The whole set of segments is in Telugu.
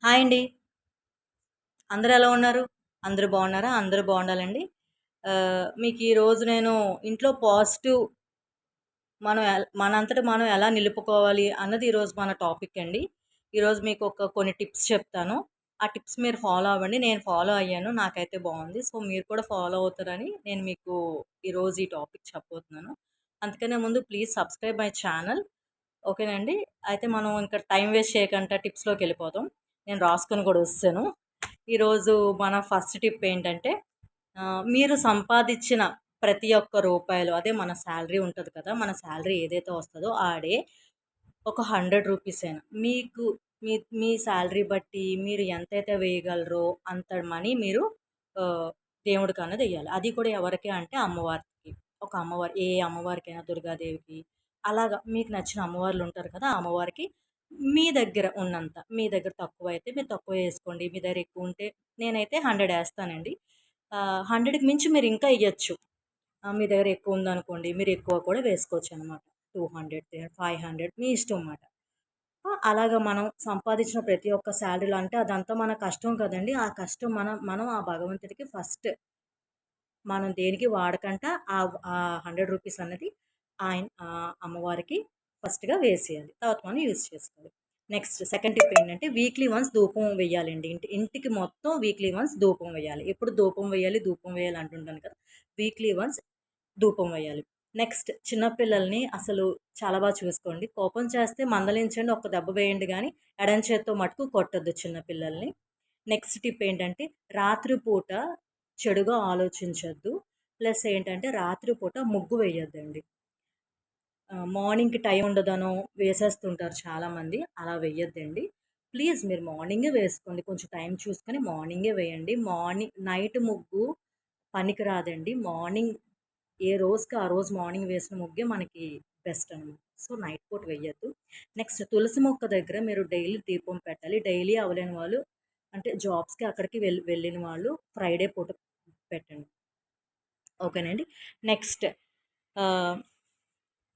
హాయ్ అండి. అందరూ ఎలా ఉన్నారు? అందరూ బాగున్నారా? అందరూ బాగుండాలండి. మీకు ఈరోజు నేను ఇంట్లో పాజిటివ్ మనంతట మనం ఎలా నిలుపుకోవాలి అన్నది ఈరోజు మన టాపిక్ అండి. ఈరోజు మీకు కొన్ని టిప్స్ చెప్తాను. ఆ టిప్స్ మీరు ఫాలో అవ్వండి. నేను ఫాలో అయ్యాను. నాకైతే బాగుంది. సో, మీరు కూడా ఫాలో అవుతారని నేను మీకు ఈరోజు ఈ టాపిక్ చెప్పబోతున్నాను. అందుకనే ముందు ప్లీజ్ సబ్స్క్రైబ్ మై ఛానల్. ఓకేనండి. అయితే మనం ఇంకా టైం వేస్ట్ చేయకుండా టిప్స్‌లోకి వెళ్ళిపోదాం. నేను రాసుకొని కూడా వచ్చేసాను. ఈరోజు మన ఫస్ట్ టిప్ ఏంటంటే మీరు సంపాదించిన ప్రతి ఒక్క రూపాయలు అదే మన శాలరీ ఉంటది కదా! మన శాలరీ ఏదైతే వస్తదో ఆడే ఒక 100 రూపీస్ అయినా మీకు మీ మీ శాలరీ బట్టి మీరు ఎంతైతే వేయగలరో అంత మనీ మీరు దేవుడికన్నది ఎయ్యాలి. అది కూడా ఎవరికి అంటే అమ్మవారికి. ఒక అమ్మవారు ఏ అమ్మవారికైనా దుర్గాదేవికి అలాగా మీకు నచ్చిన అమ్మవార్లు ఉంటారు కదా! ఆ అమ్మవారికి మీ దగ్గర ఉన్నంత. మీ దగ్గర తక్కువైతే మీరు తక్కువ ఏసుకోండి. మీ దగ్గర ఎక్కువుంటే నేనైతే 100 ఏస్తానండి. 100కి మించి మీరు ఇంకా ఎయ్యొచ్చు. మీ దగ్గర ఎక్కువ ఉందనుకోండి, మీరు ఎక్కువ కూడా వేసుకోవచ్చనమాట. 200, 500 మీ ఇష్టం మాట. అలాగా మనం సంపాదించిన ప్రతి ఒక్క శాలరీలో అంటే అదంతా మన కష్టం కదండీ! ఆ కష్టం మనం మనం ఆ భగవంతుడికి ఫస్ట్ మనం దేనికి వాడకంట ఆ 100 రూపీస్ అన్నది అమ్మవారికి ఫస్ట్‌గా వేసేయాలి. తర్వాత మనం యూజ్ చేసుకోవాలి. నెక్స్ట్ సెకండ్ టిప్ ఏంటంటే వీక్లీ వన్స్ ధూపం వేయాలండి. ఇంటికి మొత్తం వీక్లీ వన్స్ ధూపం వేయాలి. ఎప్పుడు ధూపం వేయాలి అంటుంటాను కదా! వీక్లీ వన్స్ ధూపం వేయాలి. నెక్స్ట్ చిన్న పిల్లల్ని అసలు చాలా చూసుకోండి. కోపం చేస్తే మందలించండి, ఒక్క దెబ్బ వేయండి గానీ, ఎడమ చేత్తో మటుకు కొట్టొద్దు చిన్న పిల్లల్ని. నెక్స్ట్ టిప్ ఏంటంటే, రాత్రి పూట చెడుగా ఆలోచించొద్దు. ప్లస్ ఏంటంటే, రాత్రి పూట ముగ్గు వేయొద్దండి. మార్నింగ్‌కి టైం ఉండదనో వేసేస్తుంటారు చాలామంది. అలా వేయొద్దండి. ప్లీజ్ మీరు మార్నింగే వేసుకోండి. కొంచెం టైం చూసుకొని మార్నింగే వేయండి. నైట్ ముగ్గు పనికిరాదండి. మార్నింగ్ ఏ రోజుకి ఆ రోజు మార్నింగ్ వేసిన ముగ్గే మనకి బెస్ట్ అనమాట. సో, నైట్ పూట వెయ్యొద్దు. నెక్స్ట్ తులసి మొక్క దగ్గర మీరు డైలీ దీపం పెట్టాలి. డైలీ అవ్వలేని వాళ్ళు అంటే జాబ్స్‌కి అక్కడికి వెళ్ళిన వాళ్ళు ఫ్రైడే పూట పెట్టండి. ఓకేనండి. నెక్స్ట్ ఆహ్,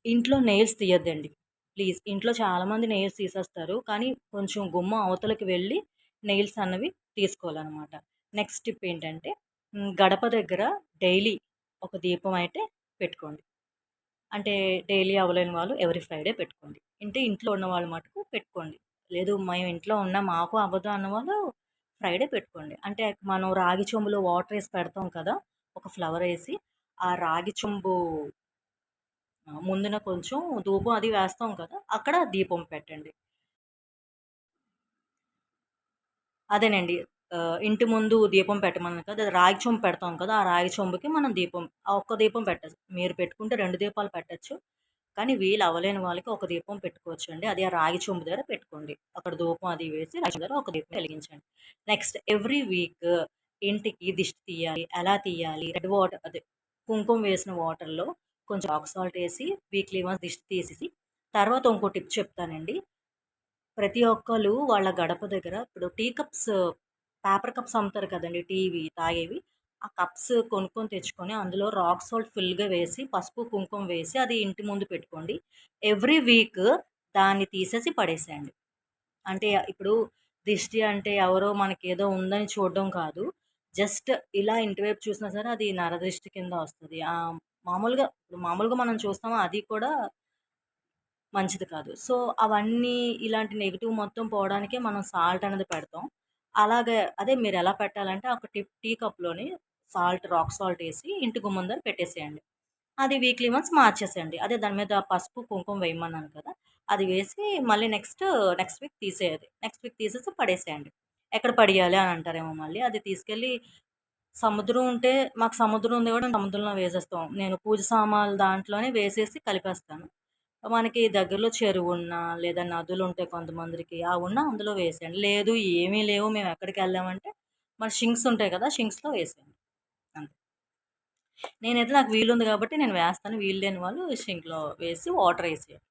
ఇంట్లో నెయిల్స్ తీయొద్దండి. ప్లీజ్. ఇంట్లో చాలామంది నెయిల్స్ తీసేస్తారు. కానీ కొంచెం గుమ్మం అవతలకి వెళ్ళి నెయిల్స్ అన్నవి తీసుకోవాలనమాట. నెక్స్ట్ టిప్ ఏంటంటే గడప దగ్గర డైలీ ఒక దీపం అయితే పెట్టుకోండి. అంటే డైలీ అవ్వలేని వాళ్ళు ఎవ్రీ ఫ్రైడే పెట్టుకోండి. అంటే ఇంట్లో ఉన్నవాళ్ళు మటుకు పెట్టుకోండి. లేదు మేము ఇంట్లో ఉన్నాం మాకు అవ్వదు అన్నవాళ్ళు ఫ్రైడే పెట్టుకోండి. అంటే మనం రాగి చెంబులో వాటర్ ఏసి పెడతాం కదా! ఒక ఫ్లవర్ ఏసి ఆ రాగి చెంబు ముందున కొంచెం ధూపం అది వేస్తాం కదా! అక్కడ దీపం పెట్టండి. అదేనండి. ఇంటి ముందు దీపం పెట్టమన్నాను కదా! అది రాగి చెంబు పెడతాం కదా! ఆ రాగి చెంబుకి మనం దీపం ఆ ఒక్క దీపం పెట్టొచ్చు. మీరు పెట్టుకుంటే 2 దీపాలు పెట్టొచ్చు. కానీ వీలు అవ్వలేని వాళ్ళకి ఒక దీపం పెట్టుకోవచ్చండి. అది ఆ రాగి చెంబు దగ్గర పెట్టుకోండి. అక్కడ ధూపం అది వేసి రాగి చెంబు దగ్గర ఒక దీపం వెలిగించండి. నెక్స్ట్ ఎవ్రీ వీక్ ఇంటికి దిష్టి తీయాలి. ఎలా తీయాలి? రెడ్ వాటర్ అదే కుంకుమ వేసిన వాటర్‌లో కొంచెం రాక్ సాల్ట్ ఏసి వీక్లీ వన్స్ దిష్టి తీసేసి తర్వాత ఇంకో టిప్ చెప్తానండి. ప్రతి ఒక్కళ్ళు వాళ్ళ గడప దగ్గర ఇప్పుడు టీ కప్స్, పేపర్ కప్స్ అమ్ముతారు కదండీ! టీవి తాగేవి. ఆ కప్స్ కొనుక్కొని తెచ్చుకొని అందులో రాక్ సాల్ట్ ఫుల్‌గా వేసి, పసుపు, కుంకుమ వేసి అది ఇంటి ముందు పెట్టుకోండి. ఎవ్రీ వీక్ దాన్ని తీసేసి పడేసేయండి. అంటే ఇప్పుడు దిష్టి అంటే ఎవరో మనకేదో ఉందని చూడడం కాదు. జస్ట్ ఇలా ఇంటి వైపు చూసినా సరే అది నరదిష్టి కింద వస్తది. మామూలుగా మనం చూస్తామా అది కూడా మంచిది కాదు. సో, అవన్నీ ఇలాంటి నెగెటివ్ మొత్తం పోవడానికే మనం సాల్ట్ అనేది పెడతాం. అదే మీరెలా పెట్టాలంటే ఒక టీ కప్‌లోని రాక్ సాల్ట్ ఏసి ఇంటి గుమ్మం దగ్గర పెట్టేసేయండి. అది వీక్లీ వన్స్ మార్చేసేయండి. అదే దాని మీద పసుపు, కుంకుమ వేయమన్నాను కదా! అది వేసి మళ్ళీ నెక్స్ట్ వీక్ తీసేయాలి. నెక్స్ట్ వీక్ తీసేసి పడేసేయండి. ఎక్కడ పడేయాలి అని అంటారేమో మళ్ళీ. అది తీసుకెళ్ళి సముద్రం ఉంటే మాకు సముద్రం ఉంది కూడా సముద్రంలో వేసేస్తాం. నేను పూజ సామాన్లు దాంట్లోనే వేసేసి కలిపేస్తాను. మనకి దగ్గరలో చెరువున్నా, లేదా నదులుంటాయి కొంతమందికి. ఉన్నా అందులో వేసేయండి. లేదు ఏమీ లేవు మేము ఎక్కడికెళ్ళామంటే మన షింక్స్ ఉంటాయి కదా! షింక్స్‌లో వేసేయండి. అంతే. నేనైతే నాకు వీలుంది కాబట్టి నేను వేస్తాను. వీలు లేని వాళ్ళు షింక్‌లో వేసి వాటర్ ఏసేయండి.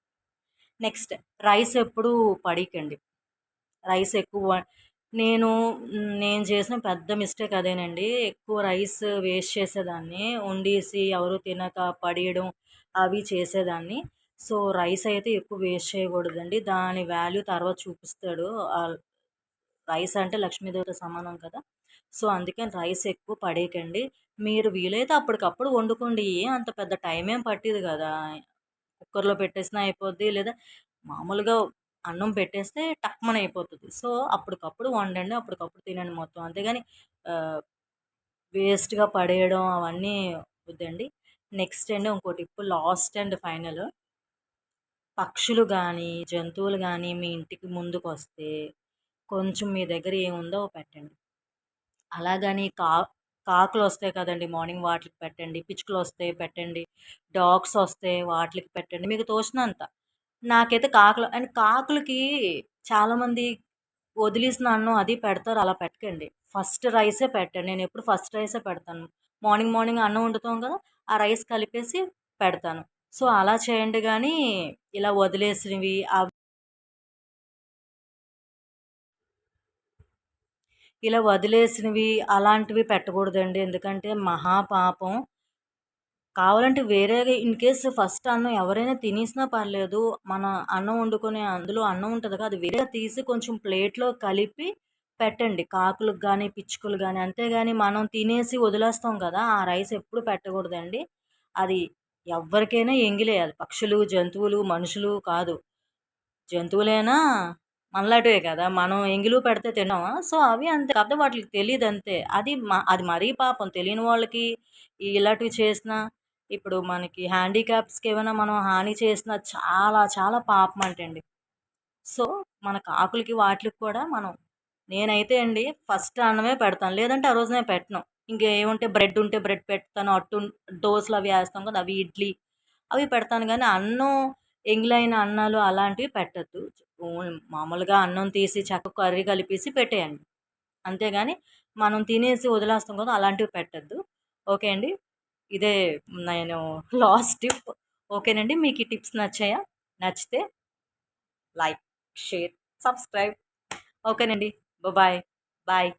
నెక్స్ట్ రైస్ ఎప్పుడూ పడేయకండి. రైస్ ఎక్కువ నేను నేను చేసిన పెద్ద మిస్టేక్ అదేనండి. ఎక్కువ రైస్ వేస్ట్ చేసేదాన్ని. వండేసి ఎవరు తినక పడేయడం అవి చేసేదాన్ని. సో, రైస్ అయితే ఎక్కువ వేస్ట్ చేయకూడదండి. దాని వాల్యూ తర్వాత చూపిస్తాడు. రైస్ అంటే లక్ష్మీదేవితో సమానం కదా! సో, అందుకని రైస్ ఎక్కువ పడేయకండి. మీరు వీలైతే అప్పటికప్పుడు వండుకోండి. అంత పెద్ద టైం ఏం పట్టిది గదా! కుక్కర్‌లో పెట్టేసినా అయిపోద్ది. లేదా మామూలుగా అన్నం పెట్టేస్తే టక్‌మని అయిపోతది. సో, అప్పటికప్పుడు వండండి. అప్పటికప్పుడు తినండి మొత్తం. అంతేగాని ఆహ్, వేస్ట్‌గా పడేయడం అవన్నీ వద్దండి. నెక్స్ట్ అండి ఇంకో టిప్ లాస్ట్ అండ్ ఫైనల్. పక్షులు గానీ, జంతువులు గానీ మీ ఇంటికి ముందుకొస్తే కొంచెం మీ దగ్గర ఏముందో పెట్టండి. అలాగని కాకులొస్తాయి కదండీ! మార్నింగ్ వాటిలికి పెట్టండి. పిచ్చుకలొస్తాయి పెట్టండి. డాగ్సొస్తాయి వాటిలికి పెట్టండి. మీకు తోచినంత. నాకైతే కాకులకి చాలామంది వదిలేసిన అన్నం అది పెడతారు. అలా పెట్టకండి. ఫస్ట్ రైసే పెట్టండి. నేనెప్పుడు ఫస్ట్ రైసే పెడతాను. మార్నింగ్ మార్నింగ్ అన్నం వండుతాం కదా! ఆ రైస్ కలిపేసి పెడతాను. సో, అలా చేయండి గానీ, ఇలా వదిలేసినవి ఇలా వదిలేసినవి అలాంటివి పెట్టకూడదండి. ఎందుకంటే మహాపాపం. కావాలంటే వేరేగా ఇన్‌కేస్ ఫస్ట్ అన్నం ఎవరైనా తినేసినా పర్లేదు. మన అన్నం వండుకొని అందులో అన్నం ఉంటది కదా! అది వేరేగా తీసి కొంచెం ప్లేట్‌లో కలిపి పెట్టండి. కాకులకు గానీ, పిచ్చుకలు గానీ. అంతేగాని మనం తినేసి వదిలేస్తాం కదా! ఆ రైస్ ఎప్పుడు పెట్టకూడదండి. అది ఎవ్వరికైనా ఎంగిలే. అది పక్షులు, జంతువులు, మనుషులు కాదు. జంతువులైనా మనలాంటివే కదా! మనం ఎంగిలి పెడితే తినమా? సో, అవి అంతే. కాకపోతే వాటిలికి తెలీదంతే. అది మరీ పాపం తెలియని వాళ్ళకి ఇలాంటివి చేసినా, ఇప్పుడు మనకి హ్యాండీక్యాప్స్‌కేమైనా మనం హాని చేసినా చాలా చాలా పాపమంటండి. సో, మన కాకులకి వాటిలికి కూడా నేనైతే అండి ఫస్ట్ అన్నమే పెడతాను. లేదంటే ఆ రోజు నేను పెట్టను. ఇంకేముంటే బ్రెడ్ ఉంటే బ్రెడ్ పెడతాను. దోసలు అవి ఏస్తాం కదా! అవి ఇడ్లీ అవి పెడతాను గానీ, అన్నం ఎంగిలైన అన్నాలు అలాంటివి పెట్టొద్దు. మామూలుగా అన్నం తీసి చక్కగా కర్రీ కలిపేసి పెట్టేయండి. అంతేగాని మనం తినేసి వదిలేస్తాం కదా! అలాంటివి పెట్టొద్దు. ఓకే అండి. ఇదే నేను లాస్ట్ టిప్. ఓకేనండి. మీకు ఈ టిప్స్ నచ్చాయా? నచ్చితే లైక్, షేర్, సబ్స్క్రైబ్. ఓకేనండి. బాయ్. బాయ్.